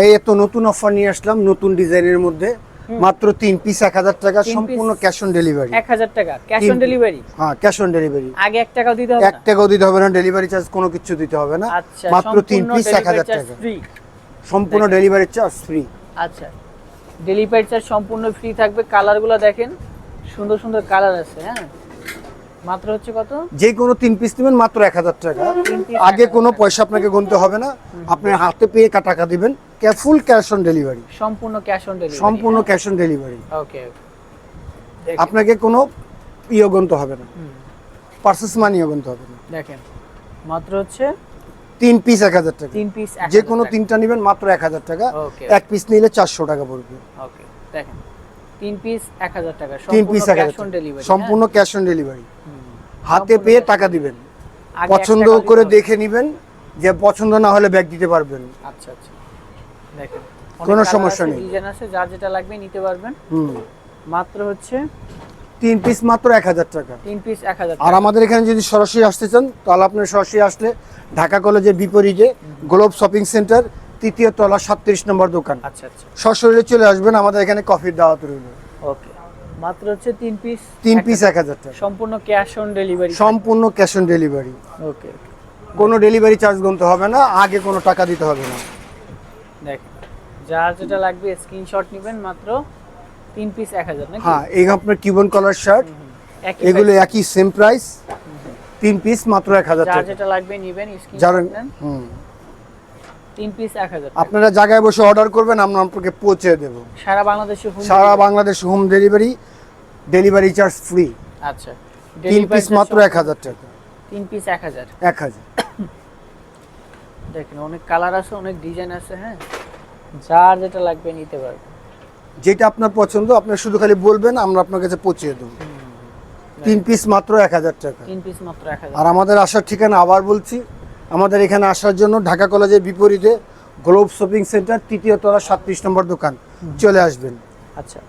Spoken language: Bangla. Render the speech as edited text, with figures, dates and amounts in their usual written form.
এই তো নতুন অফার নিয়ে আসলাম, নতুন ডিজাইনের মধ্যে মাত্র 3 পিস 1000 টাকা, সম্পূর্ণ ক্যাশ অন ডেলিভারি। 1000 টাকা ক্যাশ অন ডেলিভারি? হ্যাঁ, ক্যাশ অন ডেলিভারি। আগে 1 টাকাও দিতে হবে না? 1 টাকাও দিতে হবে না, ডেলিভারি চার্জ কোনো কিছু দিতে হবে না। আচ্ছা, মাত্র 3 পিস 1000 টাকা, ফ্রি, সম্পূর্ণ ডেলিভারি চার্জ ফ্রি। আচ্ছা, ডেলিভারি চার্জ সম্পূর্ণ ফ্রি থাকবে। কালারগুলো দেখেন, সুন্দর সুন্দর কালার আছে। হ্যাঁ, মাত্র হচ্ছে কত? যে কোনো 3 পিস নেবেন মাত্র 1000 টাকা। আগে কোনো পয়সা আপনাকে গুনতে হবে না, আপনি হাতে পেয়ে টাকা দিবেন। ফুল ক্যাশ অন ডেলিভারি, সম্পূর্ণ ক্যাশ অন ডেলিভারি, সম্পূর্ণ ক্যাশ অন ডেলিভারি। ওকে, আপনাকে কোনো গুনতে হবে না, পারচেজ মানিও গুনতে হবে না। দেখেন মাত্র হচ্ছে 3 পিস 1000 টাকা। 3 পিস যে কোনো 3টা নেবেন মাত্র 1000 টাকা। এক পিস নিলে 400 টাকা পড়বে। ওকে, দেখেন 3 পিস 1000 টাকা, 3 পিস সম্পূর্ণ ক্যাশ 1000 অন ডেলিভারি, সম্পূর্ণ ক্যাশ অন ডেলিভারি। হাতে পেয়ে টাকা দিবেন, আগে পছন্দ 1 টাকা করে দিতে হবে। দেখে নেবেন, যে পছন্দ না হলে ব্যাগ দিতে পারবেন। আচ্ছা আচ্ছা, দেখেন কোনো সমস্যা নেই, ডিজাইন আছে, যার যেটা লাগবে নিতে পারবেন। মাত্র হচ্ছে 3 পিস মাত্র 1000 টাকা। 3 পিস 1000 আর টাকা। আমাদের এখানে যদি সরাসরি আসতে চান তাহলে আপনি সরাসরি আসলে ঢাকা কলেজের বিপরীতে গ্লোব শপিং সেন্টার, 3য় তলা, 37 নম্বর দোকান। আচ্ছা আচ্ছা, সরাসরি চলে আসবেন, আমাদের এখানে কফির দাওয়াত রইল। ওকে, মাত্র হচ্ছে 3 পিস 1000 টাকা, সম্পূর্ণ ক্যাশ অন ডেলিভারি, সম্পূর্ণ ক্যাশ অন ডেলিভারি। ওকে, কোনো ডেলিভারি চার্জ গুনতে হবে না, আগে কোনো টাকা দিতে হবে না। দেখেন যার যেটা লাগবে স্ক্রিনশট নেবেন। মাত্র 3 পিস 1000 নাকি? হ্যাঁ, এই আপনার কিউবন কলার শার্ট, এগুলো একই সেম প্রাইস। 3 পিস মাত্র 1000 যার টাকা। যেটা লাগবে নেবেন, যার স্ক্রিনশট নেন। 3 পিস 1000 টাকা। আপনারা জায়গায় বসে অর্ডার করবেন, আমরা আপনাকে পৌঁছে দেব। সারা বাংলাদেশে হোম সারা Bangladesh home delivery, delivery charge free. আচ্ছা, 3 পিস মাত্র 1000 টাকা। 3 পিস 1000। 1000। দেখেন অনেক কালার আছে, অনেক ডিজাইন আছে। হ্যাঁ, যার যেটা লাগবে নিতে পারবেন। যেটা আপনার পছন্দ আপনি শুধু খালি বলবেন, আমরা আপনার কাছে পৌঁছে দেব। 3 পিস মাত্র 1000 টাকা। 3 পিস মাত্র 1000। আর আমাদের আসার ঠিকানা আবার বলছি, আমাদের এখানে আসার জন্য ঢাকা কলেজের বিপরীতে গ্লোব শপিং সেন্টার, 3য় তলা, 37 নম্বর দোকান, চলে আসবেন। আচ্ছা,